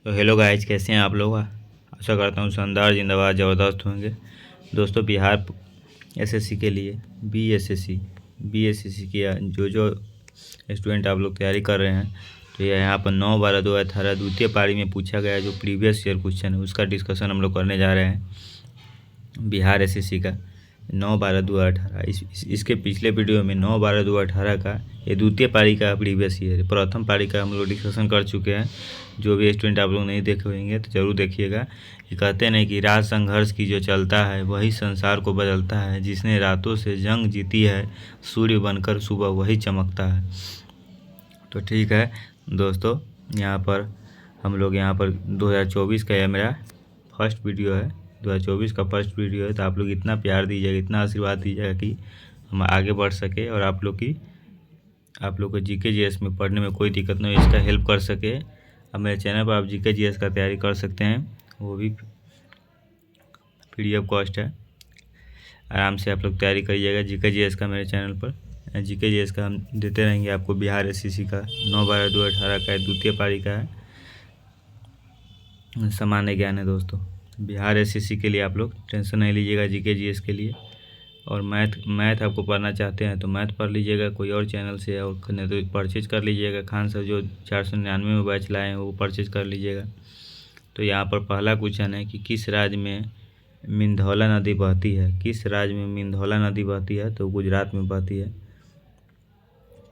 तो hello guys, कैसे हैं आप लोग। आशा करता हूँ शानदार जिंदाबाद ज़बरदस्त होंगे। दोस्तों, बिहार एसएससी के लिए बीएसएससी की जो जो स्टूडेंट आप लोग तैयारी कर रहे हैं, तो ये यहाँ पर 9/12/2018 द्वितीय पारी में पूछा गया जो प्रीवियस ईयर क्वेश्चन है उसका डिस्कशन हम लोग करने जा रहे हैं। बिहार एसएससी का 9/12/2018 इसके पिछले वीडियो में 9/12/2018 का ये द्वितीय पारी का प्रीवियस ईयर प्रथम पारी का हम लोग डिस्कशन कर चुके हैं। जो भी स्टूडेंट आप लोग नहीं देखे होंगे तो ज़रूर देखिएगा। ये कहते नहीं कि राज संघर्ष की जो चलता है वही संसार को बदलता है, जिसने रातों से जंग जीती है सूर्य बनकर सुबह वही चमकता है। तो ठीक है दोस्तों, यहाँ पर हम लोग यहाँ पर 2024 का यह मेरा फर्स्ट वीडियो है। 2024 का फर्स्ट वीडियो है, तो आप लोग इतना प्यार दीजिएगा, इतना आशीर्वाद दीजिएगा कि हम आगे बढ़ सके और आप लोग को जीके जीएस में पढ़ने में कोई दिक्कत नहीं हो, इसका हेल्प कर सके। अब मेरे चैनल पर आप जीके जीएस का तैयारी कर सकते हैं, वो भी फ्री ऑफ कॉस्ट है। आराम से आप लोग तैयारी करिएगा जीके जीएस का मेरे चैनल पर। जीके जीएस का हम देते रहेंगे आपको। बिहार एसएससी का 9/12/2018 का द्वितीय पारी का है, सामान्य ज्ञान है दोस्तों। बिहार एसएससी के लिए आप लोग टेंशन नहीं लीजिएगा जीके जीएस के लिए। और मैथ आपको पढ़ना चाहते हैं तो मैथ पढ़ लीजिएगा कोई और चैनल से, और नहीं तो परचेज कर लीजिएगा। खान सर जो 499 में बैच लाए हैं वो परचेज कर लीजिएगा। तो यहाँ पर पहला क्वेश्चन है कि किस राज्य में मिंधौला नदी बहती है। किस राज्य में मिंधौला नदी बहती है, तो गुजरात में बहती है।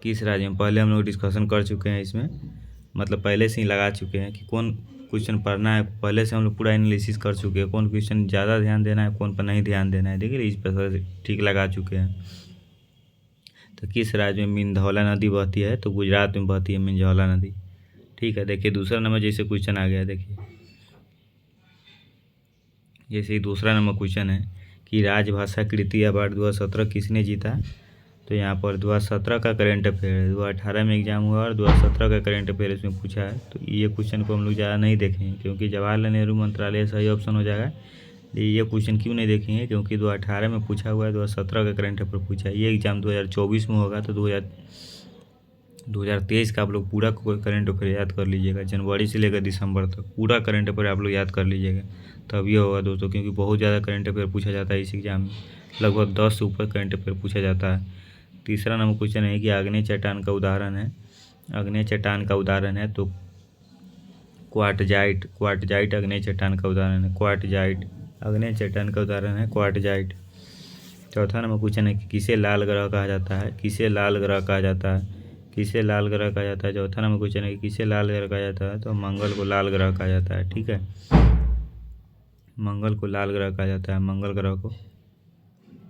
किस राज्य में, पहले हम लोग डिस्कशन कर चुके हैं इसमें, मतलब पहले से ही लगा चुके हैं कि कौन क्वेश्चन पढ़ना है। पहले से हम लोग पूरा एनालिसिस कर चुके हैं, कौन क्वेश्चन ज़्यादा ध्यान देना है, कौन पर नहीं ध्यान देना है। देखिए इस पर ठीक लगा चुके हैं। तो किस राज्य में मिंधौला नदी बहती है, तो गुजरात में बहती है मिंधौला नदी। ठीक है, देखिए दूसरा नंबर जैसे क्वेश्चन आ गया। देखिए जैसे ही दूसरा नंबर क्वेश्चन है कि राजभाषा कृति अवार्ड 2017 किसने जीता। तो यहाँ पर 2017 का करेंट अफेयर है, 2018 में एग्जाम हुआ और 2017 का करेंट अफेयर इसमें पूछा है। तो ये क्वेश्चन को हम लोग ज़्यादा नहीं देखेंगे क्योंकि जवाहरलाल नेहरू मंत्रालय सही ऑप्शन हो जाएगा। ये क्वेश्चन क्यों नहीं देखेंगे, क्योंकि 2018 में पूछा हुआ है, 2017 का करेंट अफेयर पूछा है। ये एग्ज़ाम 2024 में होगा, तो 2023 का आप लोग पूरा करंट अफेयर याद कर लीजिएगा। जनवरी से लेकर दिसंबर तक पूरा करंट अफेयर आप लोग याद कर लीजिएगा, तब ये होगा दोस्तों। क्योंकि बहुत ज़्यादा करंट अफेयर पूछा जाता है इस एग्ज़ाम में, लगभग 10 से ऊपर करंट अफेयर पूछा जाता है। तीसरा नंबर क्वेश्चन है कि आग्नेय चट्टान का उदाहरण है। आग्नेय चट्टान का उदाहरण है तो क्वार्टजाइट आग्नेय चट्टान का उदाहरण है। क्वार्टजाइट आग्नेय चट्टान का उदाहरण है क्वार्टजाइट। चौथा नंबर क्वेश्चन है कि किसे लाल ग्रह कहा जाता है। किसे लाल ग्रह कहा जाता है, किसे लाल ग्रह कहा जाता है। चौथा नंबर क्वेश्चन है कि किसे लाल ग्रह कहा जाता है, तो मंगल को लाल ग्रह कहा जाता है। ठीक है, मंगल को लाल ग्रह कहा जाता है, मंगल ग्रह को।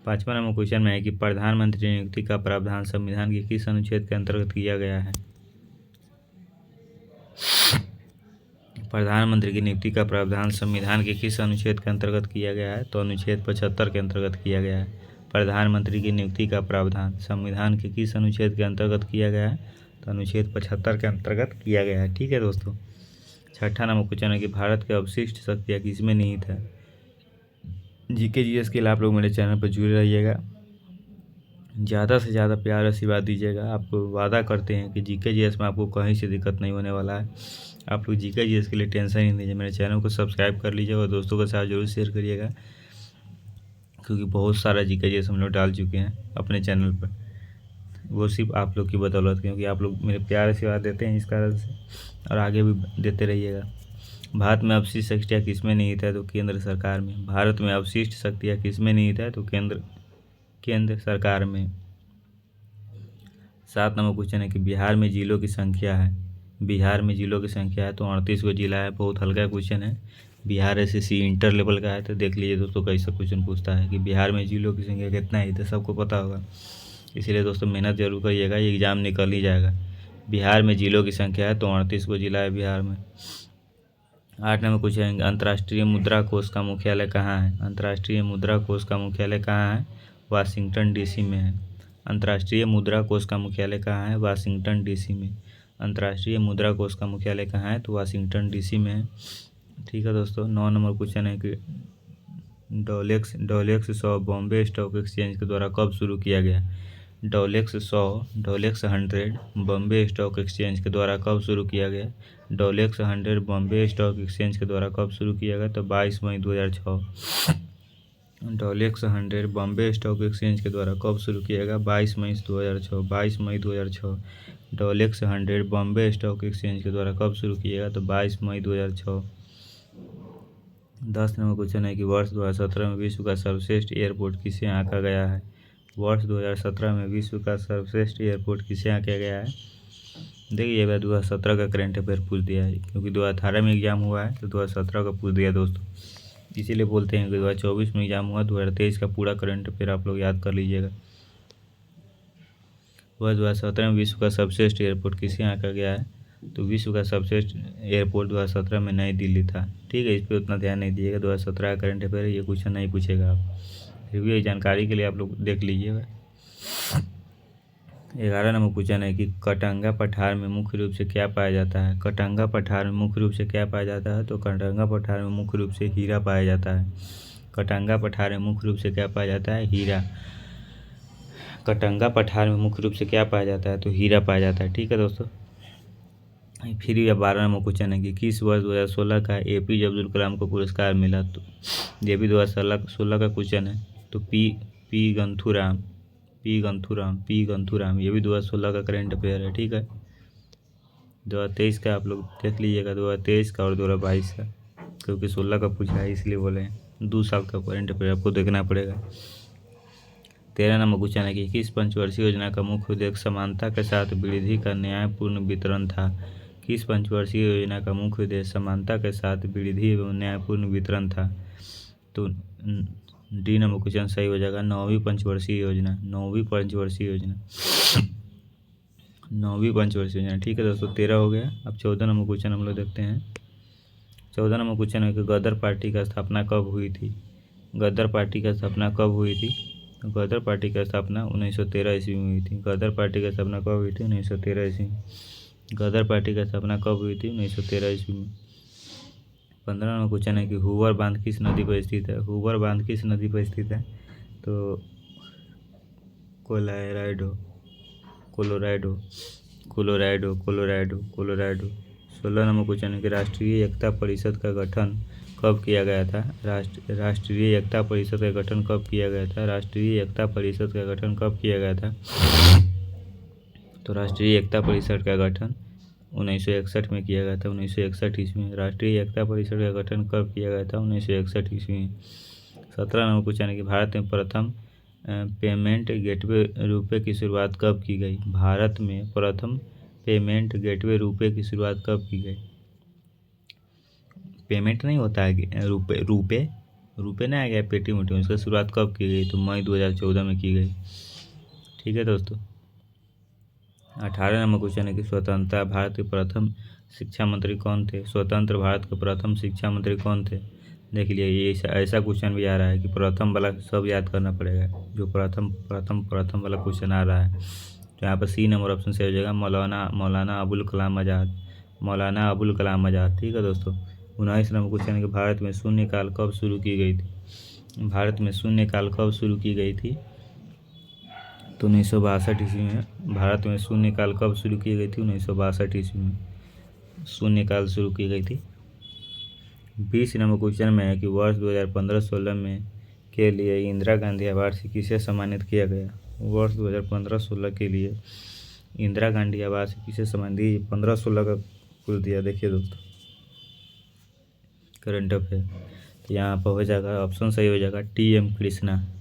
पाँचवा नंबर क्वेश्चन में है कि प्रधानमंत्री नियुक्ति का प्रावधान संविधान के किस अनुच्छेद के अंतर्गत किया गया है। प्रधानमंत्री की नियुक्ति का प्रावधान संविधान के किस अनुच्छेद के अंतर्गत किया गया है, तो अनुच्छेद 75 के अंतर्गत किया गया है। प्रधानमंत्री की नियुक्ति का प्रावधान संविधान के किस अनुच्छेद के अंतर्गत किया गया है, तो अनुच्छेद 75 के अंतर्गत किया गया है। ठीक है दोस्तों। छठा नंबर क्वेश्चन है कि भारत के अवशिष्ट शक्तियाँ किसमें निहित है। जीके जीएस के लिए आप लोग मेरे चैनल पर जुड़े रहिएगा, ज़्यादा से ज़्यादा प्यार आशीर्वाद दीजिएगा। आपको वादा करते हैं कि जीके जीएस में आपको कहीं से दिक्कत नहीं होने वाला है। आप लोग जीके जीएस के लिए टेंशन ही नहीं लीजिए। मेरे चैनल को सब्सक्राइब कर लीजिएगा और दोस्तों के साथ जरूर शेयर करिएगा, क्योंकि बहुत सारा जीके जीएस हम लोग डाल चुके हैं अपने चैनल पर, वो सिर्फ आप लोग की बदौलत, क्योंकि आप लोग मेरे प्यार आशीर्वाद देते हैं इस कारण से, और आगे भी देते रहिएगा। भारत में अवशिष्ट शक्तियाँ किसमें निहित है, तो केंद्र सरकार में। भारत में अवशिष्ट शक्तियाँ किसमें निहित है, तो केंद्र सरकार में। 7 नंबर क्वेश्चन है कि बिहार में जिलों की संख्या है। बिहार में जिलों की संख्या है तो 38 को जिला है। बहुत हल्का क्वेश्चन है, बिहार एसएससी इंटर लेवल का है। तो देख लीजिए दोस्तों कैसा क्वेश्चन पूछता है कि बिहार में जिलों की संख्या कितना है, तो सबको पता होगा। इसीलिए दोस्तों मेहनत जरूर करिएगा, ये एग्ज़ाम निकल ही जाएगा। बिहार में जिलों की संख्या है तो 38 को जिला है बिहार में। 8 नंबर क्वेश्चन, अंतर्राष्ट्रीय मुद्रा कोष का मुख्यालय कहाँ है। अंतर्राष्ट्रीय मुद्रा कोष का मुख्यालय कहाँ है, वाशिंगटन डीसी में है। अंतर्राष्ट्रीय मुद्रा कोष का मुख्यालय कहाँ है, वाशिंगटन डीसी में। अंतर्राष्ट्रीय मुद्रा कोष का मुख्यालय कहाँ है, तो वाशिंगटन डीसी में है। ठीक है दोस्तों। 9 नंबर क्वेश्चन है कि डोलेक्स 100 बॉम्बे स्टॉक एक्सचेंज के द्वारा कब शुरू किया गया। डोलेक्स 100 डोलेक्स 100 बॉम्बे स्टॉक एक्सचेंज के द्वारा कब शुरू किया गया? डोलेक्स 100 बॉम्बे स्टॉक एक्सचेंज के द्वारा कब शुरू किया गया? तो 22 मई 2006। डोलेक्स 100 बॉम्बे स्टॉक एक्सचेंज के द्वारा कब शुरू किया गया? 22 मई 2006। 22 मई 2006 डोलेक्स 100 बॉम्बे स्टॉक एक्सचेंज के द्वारा कब शुरू किया गया? तो 22 मई 2006। 10 नंबर क्वेश्चन है कि वर्ष 2017 में विश्व का सर्वश्रेष्ठ एयरपोर्ट किसे आंका गया है? वर्ष 2017 में विश्व का सर्वश्रेष्ठ एयरपोर्ट किसे आंका गया है? देखिए ये बार 2017 का करंट अफेयर पूछ दिया है, क्योंकि 2018 में एग्जाम हुआ है तो 2017 का पूछ दिया दोस्तों। इसीलिए बोलते हैं कि 2024 में एग्जाम हुआ, 2023 का पूरा करंट अफेयर आप लोग याद कर लीजिएगा। वर्ष 2017 में विश्व का सर्वश्रेष्ठ एयरपोर्ट किसे आंका गया है? तो विश्व का सर्वश्रेष्ठ एयरपोर्ट 2017 में नई दिल्ली था। ठीक है, इस पर उतना ध्यान नहीं दीजिएगा, 2017 का करंट अफेयर ये क्वेश्चन नहीं पूछेगा आप, फिर भी जानकारी के लिए आप लोग देख लीजिएगा। 11 नंबर क्वेश्चन है कि कटंगा पठार में मुख्य रूप से क्या पाया जाता है? कटंगा पठार में मुख्य रूप से क्या पाया जाता है? तो कटंगा पठार में मुख्य रूप से हीरा पाया जाता है। कटंगा पठार में मुख्य रूप से क्या पाया जाता है? हीरा। कटंगा पठार में मुख्य रूप से क्या पाया जाता है? तो हीरा पाया जाता है। ठीक है दोस्तों, फिर यह 12 नंबर क्वेश्चन है कि किस वर्ष 2016 का APJ अब्दुल कलाम को पुरस्कार मिला? तो ये भी 2016 का क्वेश्चन है। तो पी गंथूराम ये भी 2016 का करंट अफेयर है। ठीक है, 2023 का आप लोग देख लीजिएगा, 2023 का और 2022 का, क्योंकि 16 का पूछा है इसलिए बोले हैं। 2 साल का करंट अफेयर आपको देखना पड़ेगा। 13 नंबर क्वेश्चन है कि किस पंचवर्षीय योजना का मुख्य उद्देश्य समानता के साथ वृद्धि का न्यायपूर्ण वितरण था? किस पंचवर्षीय योजना का मुख्य उद्देश्य समानता के साथ वृद्धि एवं न्यायपूर्ण वितरण था? तो डी नंबर क्वेश्चन सही हो जाएगा, 9वीं पंचवर्षीय योजना। 9वीं पंचवर्षीय योजना। ठीक है दोस्तों, 13 हो गया। अब 14 नंबर क्वेश्चन हम लोग देखते हैं। 14 नंबर क्वेश्चन है कि गदर पार्टी की स्थापना कब हुई थी? गदर पार्टी की स्थापना कब हुई थी? गदर पार्टी की स्थापना 1913 ईस्वी में हुई थी। गदर पार्टी की स्थापना कब हुई थी? 1913 ईस्वी में। गदर पार्टी की स्थापना कब हुई थी? 1913 ईस्वी में। 15 नंबर क्वेश्चन है कि हूवर बांध किस नदी पर स्थित है? हूवर बांध किस नदी पर स्थित है? तो कोलोराडो। 16 नंबर क्वेश्चन है कि राष्ट्रीय एकता परिषद का गठन कब किया गया था? राष्ट्रीय एकता परिषद का गठन कब किया गया था? राष्ट्रीय एकता परिषद का गठन कब किया गया था? तो राष्ट्रीय एकता परिषद का गठन 1961 में किया गया था। 1961 ईस्वी में राष्ट्रीय एकता परिषद का गठन कब किया गया था? 1961 ईस्वी में। 17 नंबर क्वेश्चन है कि भारत में प्रथम पेमेंट गेटवे रुपए की शुरुआत कब की गई? भारत में प्रथम पेमेंट गेटवे रुपए की शुरुआत कब की गई? पेमेंट नहीं होता है, रुपए नहीं आ गया पेटीएम, उसका शुरुआत कब की गई? तो मई 2014 में की गई। ठीक है दोस्तों, 18 नंबर क्वेश्चन है कि स्वतंत्रता भारत के प्रथम शिक्षा मंत्री कौन थे? स्वतंत्र भारत के प्रथम शिक्षा मंत्री कौन थे? देख लिया, ये ऐसा क्वेश्चन भी आ रहा है कि प्रथम वाला सब याद करना पड़ेगा, जो प्रथम वाला क्वेश्चन आ रहा है। तो यहाँ पर सी नंबर ऑप्शन से हो जाएगा, मौलाना अबुल कलाम आज़ाद। ठीक है दोस्तों, 19 नंबर क्वेश्चन है कि भारत में शून्यकाल कब शुरू की गई थी? भारत में शून्यकाल कब शुरू की गई थी? तो 1962 ईस्वी में। भारत में शून्यकाल कब शुरू की गई थी? 1962 ईस्वी में शून्यकाल शुरू की गई थी। 20 नंबर क्वेश्चन में है कि वर्ष 2015-16 में के लिए इंदिरा गांधी अवार्ड से किसे सम्मानित किया गया? वर्ष 2015-16 के लिए इंदिरा गांधी अवार्ड से किसे सम्मानित? 15-16 का कुल दिया, देखिए दोस्तों करंट अफेयर। तो यहाँ पर हो जाएगा, ऑप्शन सही हो जाएगा TM कृष्णा।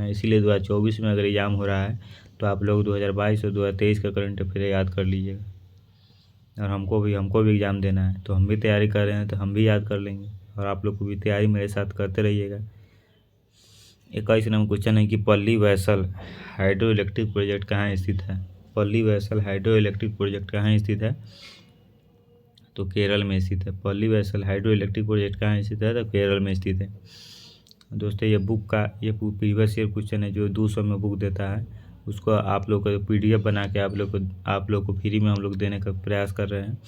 इसीलिए 2024 में अगर एग्जाम हो रहा है तो आप लोग 2022 और 2023 का करंट अफेयर याद कर लीजिएगा। और हमको भी एग्ज़ाम देना है, तो हम भी तैयारी कर रहे हैं तो हम भी याद कर लेंगे, और आप लोग को भी तैयारी मेरे साथ करते रहिएगा। 21 नंबर क्वेश्चन है कि पल्ली वैसल हाइड्रो इलेक्ट्रिक प्रोजेक्ट कहाँ स्थित है? पल्ली वैसल हाइड्रो इलेक्ट्रिक प्रोजेक्ट कहाँ स्थित है? तो केरल में स्थित है। पल्ली वैसल हाइड्रो इलेक्ट्रिक प्रोजेक्ट कहाँ स्थित है? तो केरल में स्थित है। दोस्तों ये प्रीवियस ईयर क्वेश्चन है, जो 200 में बुक देता है, उसको आप लोग को PDF बना के आप लोग को फ्री में हम लोग देने का प्रयास कर रहे हैं,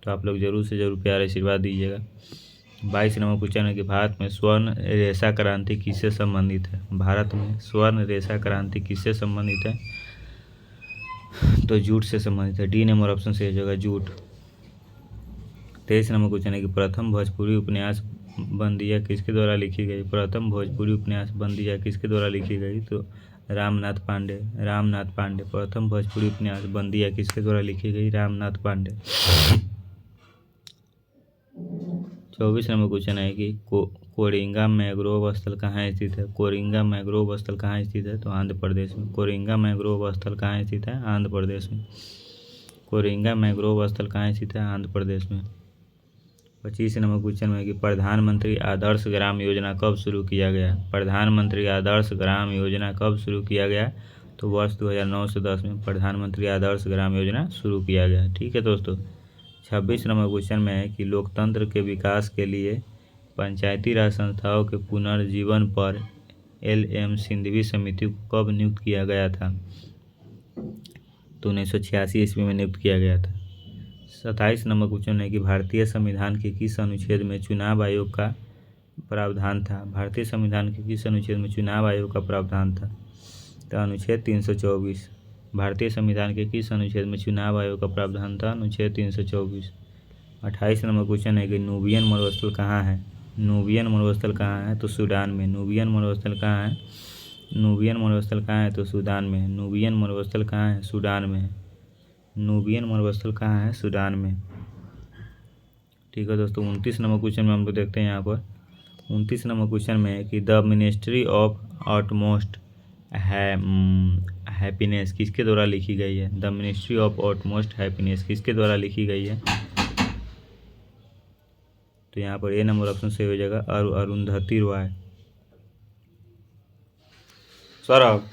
तो आप लोग ज़रूर से ज़रूर प्यार आशीर्वाद दीजिएगा। 22 नंबर क्वेश्चन है कि भारत में स्वर्ण रेशा क्रांति किससे संबंधित है? भारत में स्वर्ण रेशा क्रांति किससे संबंधित है? तो जूट से संबंधित है। डी नंबर ऑप्शन सही हो जाएगा, जूट। 23 नंबर क्वेश्चन है कि प्रथम भोजपुरी उपन्यास बंदिया किसके द्वारा लिखी गई। प्रथम भोजपुरी उपन्यास बंदिया किसके द्वारा लिखी गई, तो रामनाथ पांडे। रामनाथ पांडे। प्रथम भोजपुरी उपन्यास बंदिया किसके द्वारा लिखी गई, रामनाथ पांडे। 24 नंबर क्वेश्चन है कि कोरिंगा मैंग्रोव स्थल कहाँ स्थित है। कोरिंगा मैंग्रोव स्थल कहाँ स्थित है, तो आंध्र प्रदेश में। कोरिंगा मैंग्रोव स्थल कहाँ स्थित है, आंध्र प्रदेश में। कोरिंगा मैंग्रोव स्थल कहाँ स्थित है, आंध्र प्रदेश में। 25 नंबर क्वेश्चन में कि प्रधानमंत्री आदर्श ग्राम योजना कब शुरू किया गया। प्रधानमंत्री आदर्श ग्राम योजना कब शुरू किया गया, तो वर्ष 2009 से 10 में प्रधानमंत्री आदर्श ग्राम योजना शुरू किया गया। ठीक है दोस्तों। 26 नंबर क्वेश्चन में है कि लोकतंत्र के विकास के लिए पंचायती राज संस्थाओं के पुनर्जीवन पर LM सिंघवी समिति को कब नियुक्त किया गया था, तो 1986 ईस्वी में नियुक्त किया गया था। 27 नंबर क्वेश्चन है कि भारतीय संविधान के किस अनुच्छेद में चुनाव आयोग का प्रावधान था। भारतीय संविधान के किस अनुच्छेद में चुनाव आयोग का प्रावधान था, तो अनुच्छेद 324। भारतीय संविधान के किस अनुच्छेद में चुनाव आयोग का प्रावधान था, अनुच्छेद 324। 28 नंबर क्वेश्चन है कि नूबियन मरुस्थल कहाँ है। नूबियन मरुस्थल कहाँ है, तो सूडान में। नूबियन मरुस्थल कहाँ है, नूबियन मरुस्थल कहाँ है, तो सूडान में। नूबियन मरुस्थल कहाँ है, सूडान में। नूबियन मरुस्थल कहाँ है, सूडान में। ठीक है दोस्तों। 29 नंबर क्वेश्चन में हम लोग देखते हैं यहाँ पर। 29 नंबर क्वेश्चन में है कि द मिनिस्ट्री ऑफ ऑटमोस्ट हैप्पीनेस किसके द्वारा लिखी गई है। द मिनिस्ट्री ऑफ ऑटमोस्ट हैप्पीनेस किसके द्वारा लिखी गई है, तो यहाँ पर ए नंबर ऑप्शन सही हो जाएगा, अरुंधति रॉय। सौरभ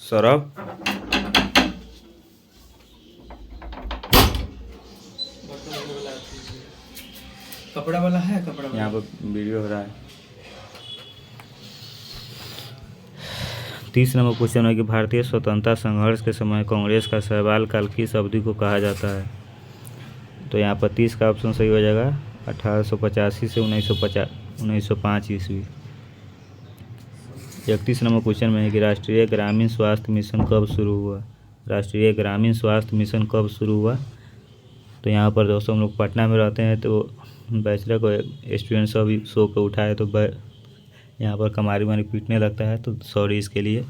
सौरभ कपड़ा वाला है, कपड़ा वाला। यहाँ पर वीडियो हो रहा है। 30 नंबर क्वेश्चन है कि भारतीय स्वतंत्रता संघर्ष के समय कांग्रेस का शैवाल काल किस अवधि को कहा जाता है, तो यहाँ पर 30 का ऑप्शन सही हो जाएगा, 1885 से 1905 ईस्वी। 31 नंबर क्वेश्चन में है कि राष्ट्रीय ग्रामीण स्वास्थ्य मिशन कब शुरू हुआ। राष्ट्रीय ग्रामीण स्वास्थ्य मिशन कब शुरू हुआ, तो यहाँ पर दोस्तों हम लोग पटना में रहते हैं, तो बैचलर को स्टूडेंट सब सो के उठाए तो यहाँ पर कमारी मारी पीटने लगता है, तो सॉरी इसके लिए।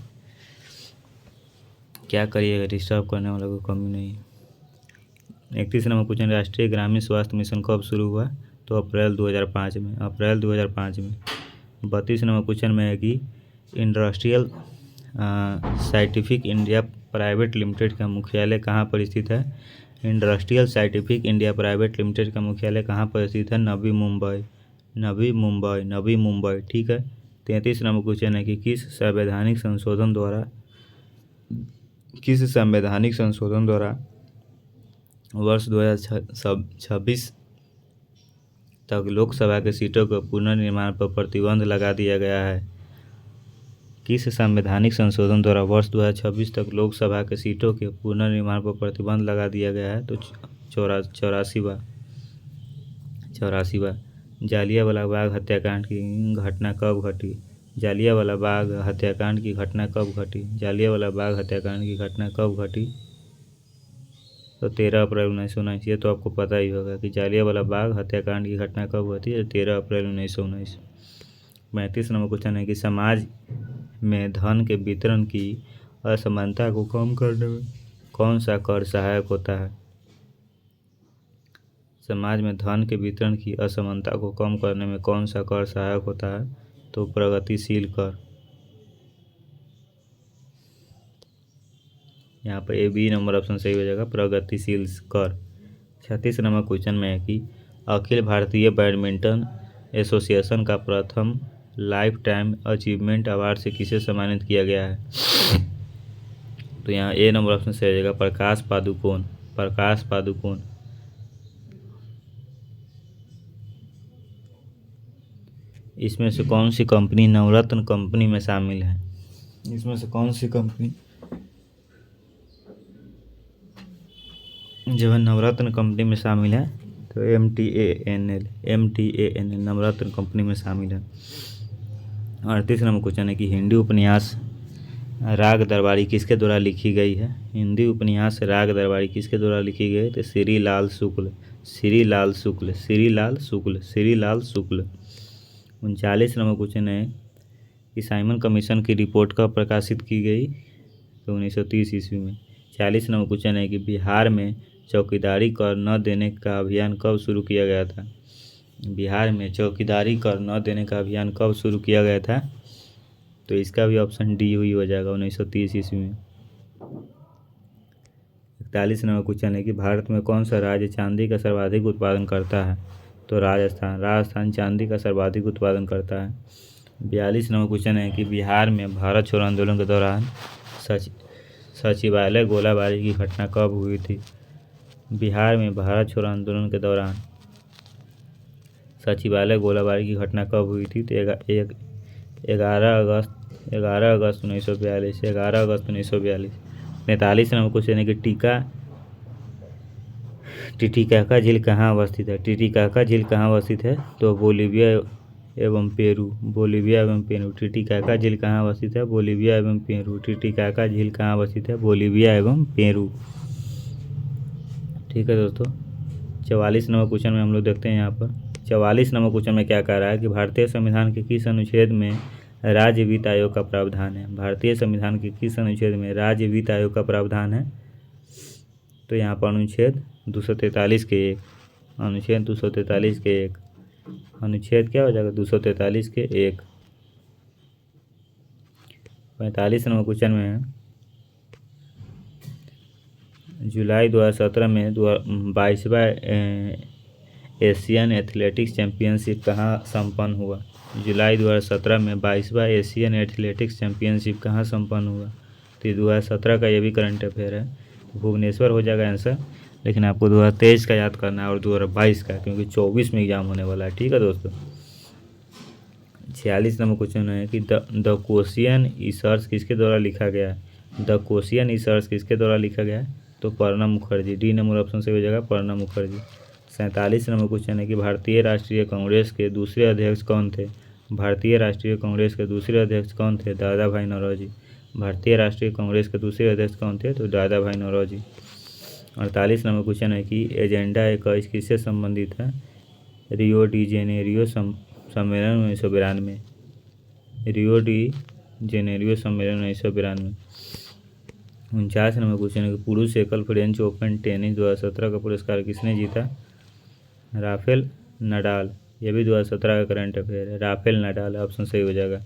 क्या करिएगा, डिस्टर्ब करने वालों को कमी नहीं। 31 नंबर क्वेश्चन, राष्ट्रीय ग्रामीण स्वास्थ्य मिशन कब शुरू हुआ, तो अप्रैल 2005 में। अप्रैल 2005 में। 32 नंबर क्वेश्चन में है कि industrial scientific India private limited का मुख्यालय कहाँ पर स्थित है। Industrial scientific India private limited का मुख्यालय कहाँ पर स्थित है, नवी मुंबई। नवी मुंबई, नवी मुंबई। ठीक है। 33 नंबर क्वेश्चन है कि किस संवैधानिक संशोधन द्वारा वर्ष 2026 तक लोकसभा के सीटों के पुनर्निर्माण पर प्रतिबंध लगा दिया गया है। किस संवैधानिक संशोधन द्वारा वर्ष 2026 तक लोकसभा के सीटों के पुनर्निर्माण पर प्रतिबंध लगा दिया गया है, तो 84वां। जालियांवाला बाग हत्याकांड की घटना कब घटी। जालियांवाला बाग हत्याकांड की घटना कब घटी। जालियांवाला बाग हत्याकांड की घटना कब घटी, तो 13 अप्रैल 1919। ये तो आपको पता ही होगा कि जालियांवाला बाग हत्याकांड की घटना कब घटी है, 13 अप्रैल 1919। 35 नंबर क्वेश्चन है कि समाज में धन के वितरण की असमानता को कम करने में कौन सा कर सहायक होता है। समाज में धन के वितरण की असमानता को कम करने में कौन सा कर सहायक होता है, तो प्रगतिशील कर। यहाँ पर ए बी नंबर ऑप्शन सही हो जाएगा, प्रगतिशील कर। 36 नंबर क्वेश्चन में है कि अखिल भारतीय बैडमिंटन एसोसिएशन का प्रथम लाइफ टाइम अचीवमेंट अवार्ड से किसे सम्मानित किया गया है, तो यहाँ ए नंबर ऑप्शन सही हो जाएगा, प्रकाश पादुकोण। प्रकाश पादुकोण। इसमें से कौन सी कंपनी नवरत्न कंपनी में शामिल है। इसमें से कौन सी कंपनी जब नवरत्न कंपनी में शामिल है, तो MTANL नवरत्न कंपनी में शामिल है। 38 नंबर क्वेश्चन है कि हिंदी उपन्यास राग दरबारी किसके द्वारा लिखी गई है? हिंदी उपन्यास राग दरबारी किसके द्वारा लिखी गई है? तो श्री लाल शुक्ल, श्री लाल शुक्ल, श्री लाल शुक्ल, श्री लाल शुक्ल। 39 नंबर क्वेश्चन है कि साइमन कमीशन की रिपोर्ट कब प्रकाशित की गई? तो 1930 ईस्वी में। 40 नंबर क्वेश्चन है कि बिहार में चौकीदारी कर न देने का अभियान कब शुरू किया गया था? बिहार में चौकीदारी कर न देने का अभियान कब शुरू किया गया था? तो इसका भी ऑप्शन डी हुई हो जाएगा 1930 ईस्वी में। 41 नंबर क्वेश्चन है कि भारत में कौन सा राज्य चांदी का सर्वाधिक उत्पादन करता है? तो राजस्थान, राजस्थान चांदी का सर्वाधिक उत्पादन करता है। 42 नंबर क्वेश्चन है कि बिहार में भारत छोड़ो आंदोलन के दौरान सचिवालय गोलाबारी की घटना कब हुई थी? बिहार में भारत छोड़ो आंदोलन के दौरान सचिवालय गोलाबारी की घटना कब हुई थी? तो 11 अगस्त 1942, 11 अगस्त 1942। 43 नंबर क्वेश्चन है कि टिटिकाका झील कहाँ अवस्थित है? टिटिकाका झील कहाँ अवस्थित है? तो बोलीविया एवं पेरू, बोलीविया एवं पेरू। टिटिकाका झील कहाँ अवस्थित है? बोलीविया एवं पेरू। टिटिकाका झील कहाँ अवस्थित है? बोलीविया एवं पेरू। ठीक है दोस्तों, 44 नंबर क्वेश्चन में हम लोग देखते हैं यहाँ पर 44 नंबर क्वेश्चन में क्या कह रहा है कि भारतीय संविधान के किस अनुच्छेद में राज्य वित्त आयोग का प्रावधान है? भारतीय संविधान के किस अनुच्छेद में राज्य वित्त आयोग का प्रावधान है? तो यहाँ पर अनुच्छेद 243 के 1, अनुच्छेद 243 के 1, अनुच्छेद क्या हो जाएगा? 243 के 1। 45 नंबर क्वेश्चन में है जुलाई 2017 में 22वां एशियन एथलेटिक्स चैम्पियनशिप कहाँ संपन्न हुआ? जुलाई 2017 में 22वां एशियन एथलेटिक्स चैम्पियनशिप कहाँ संपन्न हुआ? तो 2017 का ये भी करंट अफेयर है, भुवनेश्वर हो जाएगा आंसर, लेकिन आपको 2023 का याद करना है और 2022 का, क्योंकि 24 में एग्जाम होने वाला है। ठीक है दोस्तों, 46 नंबर क्वेश्चन है कि द कोशियन ईसर्स किसके द्वारा लिखा गया है? द कोशियन ईसर्स किसके द्वारा लिखा गया है? तो Pranab Mukherjee, D number option से हो जाएगा प्रणब मुखर्जी। 47 नंबर क्वेश्चन है कि भारतीय राष्ट्रीय कांग्रेस के दूसरे अध्यक्ष कौन थे? भारतीय राष्ट्रीय कांग्रेस के दूसरे अध्यक्ष कौन थे? दादा भाई नौरोजी। भारतीय राष्ट्रीय कांग्रेस के दूसरे अध्यक्ष कौन थे? तो दादा भाई नौरोजी। 48 नंबर क्वेश्चन है कि एजेंडा 21 किससे संबंधित है? रियो डी जेनेरियो सम्मेलन 1992, रियो डी जेनेरियो सम्मेलन 1992। 49 नंबर क्वेश्चन है कि पुरुष एकल फ्रेंच ओपन टेनिस 2017 का पुरस्कार किसने जीता? राफेल नडाल, ये भी 2017 का करंट अफेयर है, राफेल नडाल ऑप्शन सही हो जाएगा।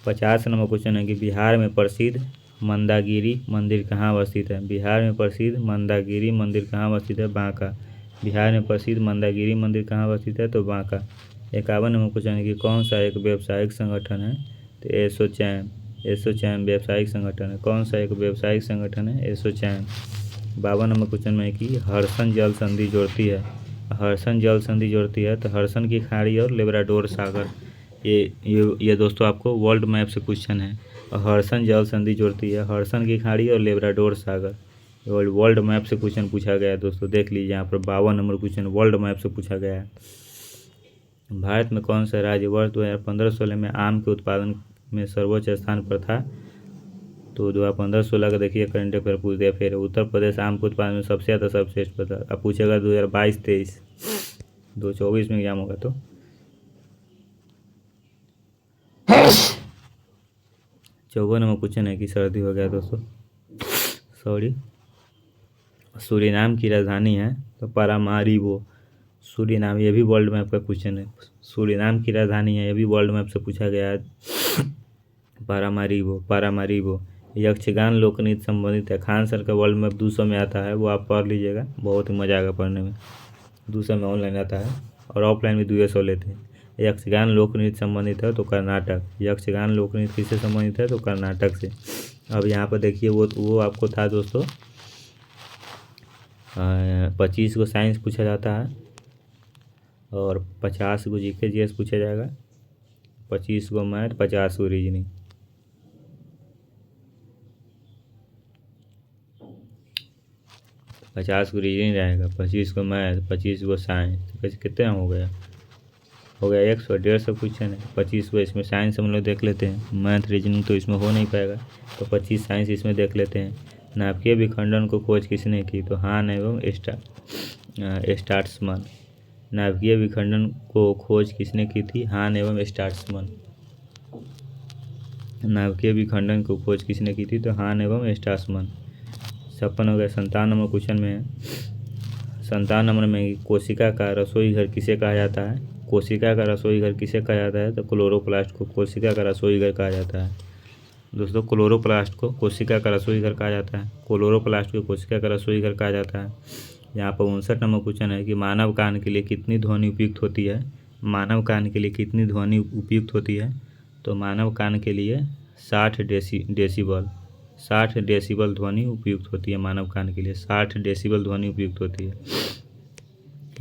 50 नंबर क्वेश्चन है कि बिहार में प्रसिद्ध मंदागिरी मंदिर कहाँ अवस्थित है? बिहार में प्रसिद्ध मंदागिरी मंदिर कहाँ अवस्थित है? बांका। बिहार में प्रसिद्ध मंदागिरी मंदिर कहाँ अवस्थित है? तो बांका। 51 नंबर क्वेश्चन है कि कौन सा एक व्यावसायिक संगठन है? तो एसोचैम, एसोचैम व्यावसायिक संगठन है। कौन सा एक व्यावसायिक संगठन है? एसोचैम। 52 नंबर क्वेश्चन में है कि हर्सन जल संधि जोड़ती है, हर्सन जल संधि जोड़ती है तो हर्सन की खाड़ी और लेब्राडोर सागर, ये दोस्तों आपको वर्ल्ड मैप से क्वेश्चन है। हर्सन जल संधि जोड़ती है हर्सन की खाड़ी और लेब्राडोर सागर, वर्ल्ड मैप से क्वेश्चन पूछा गया है दोस्तों, देख लीजिए यहाँ पर 52 नंबर क्वेश्चन वर्ल्ड मैप से पूछा गया है। भारत में कौन सा राज्य वर्ष 2015-16 में आम के उत्पादन में सर्वोच्च स्थान पर था? तो 2015-16 का देखिए करंट अफेयर पूछ दिया। फिर उत्तर प्रदेश आम के उत्पादन में सबसे ज़्यादा सर्वश्रेष्ठ पर था। अब पूछेगा 2022-23, 2024 में एग्जाम होगा तो 54 नंबर क्वेश्चन है कि सर्दी हो गया दोस्तों, सॉरी, सूरीनाम की राजधानी है तो पारामारिबो। सूरीनाम, ये भी वर्ल्ड मैप का क्वेश्चन है, सूरीनाम की राजधानी है, ये भी वर्ल्ड मैप से पूछा गया है, पारामारिबो, पारामारिबो। यक्षगान लोकनृत्य संबंधित है, खान सर का वर्ल्ड मैप 200 में आता है, वो आप पढ़ लीजिएगा, बहुत ही मजा आएगा पढ़ने में। 200 में ऑनलाइन आता है और ऑफलाइन भी 200 लेते हैं। यक्षगान लोकनृत्य संबंधित है तो कर्नाटक, यक्षगान लोकनृत्य किससे संबंधित है? तो कर्नाटक से। अब यहाँ पर देखिए वो आपको था दोस्तों 25 को साइंस पूछा जाता है और 50 को जीके जीएस पूछा जाएगा, 25 को मैथ, 50 को रीजनिंग। पचास को रीजनिंग रहेगा, 25 को मैथ, 25 को साइंस, तो कितना हो गया? हो गया 100, 150 क्वेश्चन है, 25 वो इसमें साइंस हम लोग देख लेते हैं। मैथ रीजनिंग तो इसमें हो नहीं पाएगा, तो 25 साइंस इसमें देख लेते हैं। नाभिकीय विखंडन को खोज किसने की? तो हान एवं स्टार्ट्समन। नाभिकीय विखंडन को खोज किसने की थी? हान एवं स्टार्ट्समन। नाभिकीय विखंडन को खोज किसने की थी? तो हान एवं स्टार्ट्समन। 56 हो गया। 57 नंबर क्वेश्चन में है, 57 नंबर में कोशिका का रसोई घर किसे कहा जाता है? कोशिका का रसोई घर किसे कहा जाता है? तो क्लोरोप्लास्ट को कोशिका का रसोई घर कहा जाता है। दोस्तों क्लोरोप्लास्ट को कोशिका का रसोई घर कहा जाता है। क्लोरोप्लास्ट को कोशिका का रसोई घर कहा जाता है। यहाँ पर 59 नंबर क्वेश्चन है कि मानव कान के लिए कितनी ध्वनि उपयुक्त होती है? मानव कान के लिए कितनी ध्वनि उपयुक्त होती है? तो मानव कान के लिए 60 डेसिबल 60 डेसिबल ध्वनि उपयुक्त होती है। मानव कान के लिए 60 डेसिबल ध्वनि उपयुक्त होती है।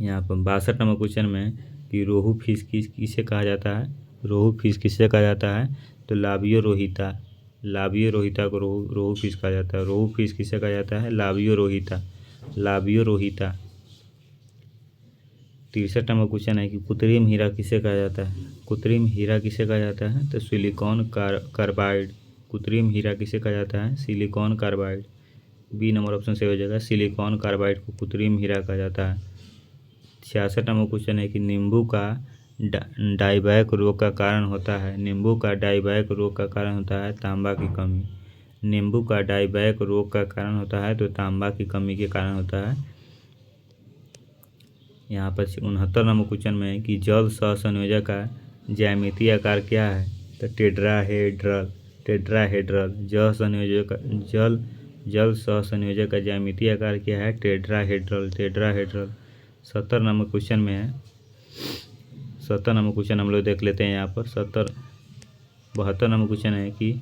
यहाँ पर 62 नंबर क्वेश्चन में कि रोहू फिश किसे कहा जाता है? रोहू फिश किसे कहा जाता है? तो लाबियो रोहिता। लाबियो रोहिता को रोहू फिश कहा जाता है। रोहू फिश किसे कहा जाता है? लाबियो रोहिता। लाबियो रोहिता। 63 नंबर क्वेश्चन है कि कृत्रिम हीरा किसे कहा जाता है? कृत्रिम हीरा किसे कहा जाता है? तो सिलिकॉन कार्बाइड। कृत्रिम हीरा किसे कहा जाता है? Silicon carbide. B number option से हो जाएगा, सिलिकॉन कार्बाइड को कृत्रिम हीरा कहा जाता है। 66 नंबर क्वेश्चन है कि नींबू का डाइबैक रोग का कारण होता है। नींबू का डाइबैक रोग का कारण होता है तांबा की कमी। नींबू का डाइबैक रोग का कारण होता है तो तांबा की कमी के कारण होता है। यहाँ पर 69 नंबर क्वेश्चन में है कि जल सहसंयोजक का ज्यामितीय आकार क्या है? तो टेट्राहेड्रल। टेट्राहेड्रल। जल सहसंयोजक का ज्यामितीय आकार क्या है? टेट्राहेड्रल। टेट्राहेड्रल। 70 नंबर क्वेश्चन में है, 70 नंबर क्वेश्चन हम लोग देख लेते हैं। यहाँ पर 72 नंबर क्वेश्चन है कि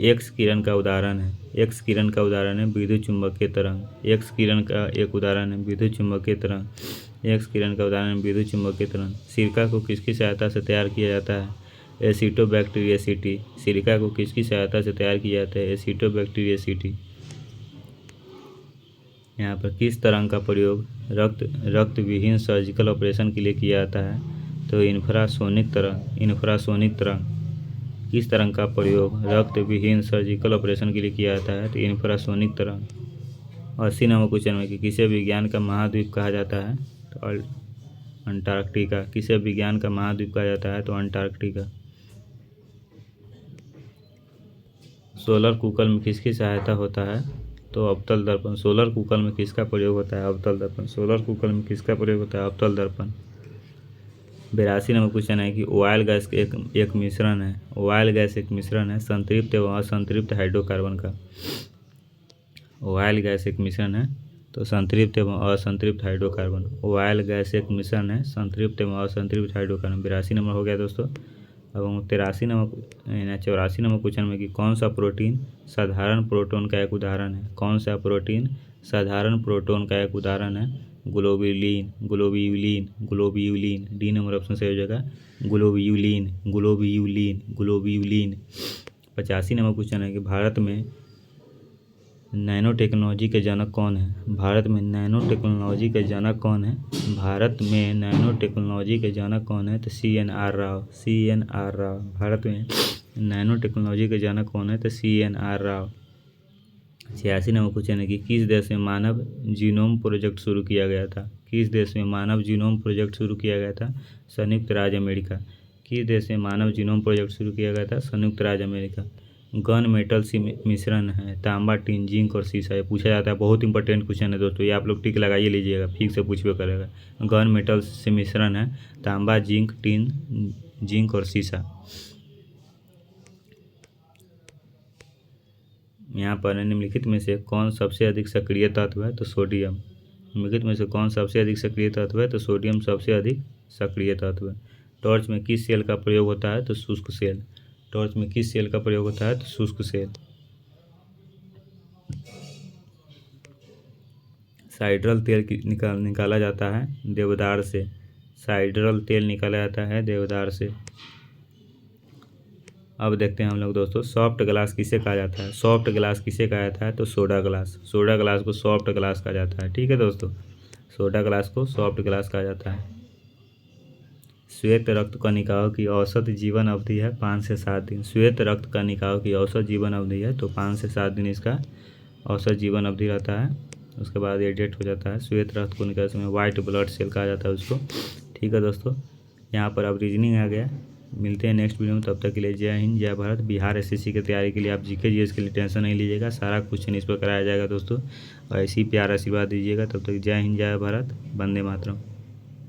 एक्स किरण का उदाहरण है। एक्स किरण का उदाहरण है विद्युत चुम्बकीय तरंग। एक्स किरण का एक उदाहरण है विद्युत चुम्बकीय तरंग। एक्स किरण का उदाहरण है विद्युत चुम्बकीय तरंग। सिरका को किसकी सहायता से तैयार किया जाता है? एसिटोबैक्टीरियसिटी। सिरका को किसकी सहायता से तैयार किया जाता है? एसिटोबैक्टीरियसिटी। यहाँ पर किस तरंग का प्रयोग रक्त विहीन सर्जिकल ऑपरेशन के लिए किया जाता है? तो इंफ्रासोनिक तरंग। इंफ्रासोनिक तरंग। किस तरंग का प्रयोग रक्त विहीन सर्जिकल ऑपरेशन के लिए किया जाता है? तो इंफ्रासोनिक तरंग। 80 नंबर क्वेश्चन में कि किसे विज्ञान का महाद्वीप कहा जाता है? तो अंटार्कटिका। किसे विज्ञान का महाद्वीप कहा जाता है? तो अंटार्कटिका। सोलर कुकर में किसकी सहायता होता है? तो अवतल दर्पण। सोलर कुकर में किसका प्रयोग होता है? अवतल दर्पण। सोलर कुकर में किसका प्रयोग होता है? अवतल दर्पण। 82 नंबर क्वेश्चन है कि ऑयल गैस एक मिश्रण है। ऑयल गैस एक मिश्रण है संतृप्त एवं असंतृप्त हाइड्रोकार्बन का। ऑयल गैस एक मिश्रण है तो संतृप्त एवं असंतृप्त हाइड्रोकार्बन। ऑयल गैस एक मिश्रण है संतृप्त एवं असंतृप्त हाइड्रोकार्बन। 82 नंबर हो गया दोस्तों। अब 84 नंबर क्वेश्चन में कि कौन सा प्रोटीन साधारण प्रोटॉन का एक उदाहरण है? कौन सा प्रोटीन साधारण प्रोटॉन का एक उदाहरण है? Globulin. Globulin. Globulin. D number option से हो जाएगा, globulin. Globulin. Globulin. 85 number question है कि भारत में नैनो टेक्नोलॉजी के जनक कौन है? भारत में नैनो टेक्नोलॉजी के जनक कौन है? भारत में नैनो टेक्नोलॉजी के जनक कौन है? तो CNR राव। CNR राव। भारत में नैनो टेक्नोलॉजी के जनक कौन है? तो CNR राव। 86 नंबर क्वेश्चन है कि किस देश में मानव जीनोम प्रोजेक्ट शुरू किया गया था? किस देश में मानव जीनोम प्रोजेक्ट शुरू किया गया था? संयुक्त राज्य अमेरिका। किस देश में मानव जीनोम प्रोजेक्ट शुरू किया गया था? संयुक्त राज्य अमेरिका। गन मेटल से मिश्रण है तांबा, टिन, जिंक और सीसा। ये पूछा जाता है, बहुत इंपॉर्टेंट क्वेश्चन है दोस्तों, ये आप लोग टिक लगाइए लीजिएगा, फिर से पूछबे करेगा। गन मेटल से मिश्रण है तांबा, जिंक, टिन, जिंक और सीसा। यहाँ पर निम्नलिखित में से कौन सबसे अधिक सक्रिय तत्व है? तो सोडियम। निम्नलिखित में से कौन सबसे अधिक सक्रिय तत्व है? तो सोडियम सबसे अधिक सक्रिय तत्व है। टॉर्च में किस सेल का प्रयोग होता है? तो शुष्क सेल। टॉर्च में किस सेल का प्रयोग होता है? तो शुष्क सेल। साइड्रल तेल निकाला जाता है देवदार से। साइड्रल तेल निकाला जाता है देवदार से। अब देखते हैं हम लोग दोस्तों, सॉफ्ट ग्लास किसे कहा जाता है? सॉफ्ट ग्लास किसे कहा जाता है? तो सोडा ग्लास। सोडा ग्लास को सॉफ्ट ग्लास कहा जाता है। ठीक है दोस्तों, सोडा ग्लास को सॉफ्ट ग्लास कहा जाता है। श्वेत रक्त कणिकाओं की औसत जीवन अवधि है 5 से 7 दिन। श्वेत रक्त कणिकाओं की औसत जीवन अवधि है तो 5 से 7 दिन इसका औसत जीवन अवधि रहता है। उसके बाद ये डेट हो जाता है। श्वेत रक्त कणिका में वाइट ब्लड सेल कहा जाता है उसको। ठीक है दोस्तों, यहाँ पर अब रीजनिंग आ गया। मिलते हैं नेक्स्ट वीडियो में, तब तक के लिए जय हिंद जय भारत। बिहार एसएससी की तैयारी के लिए आप जीके जीएस के लिए टेंशन नहीं लीजिएगा, सारा क्वेश्चन इस पर कराया जाएगा दोस्तों। और ऐसे ही प्यार आशीर्वाद दीजिएगा। तब तक जय हिंद जय भारत, वंदे मातरम।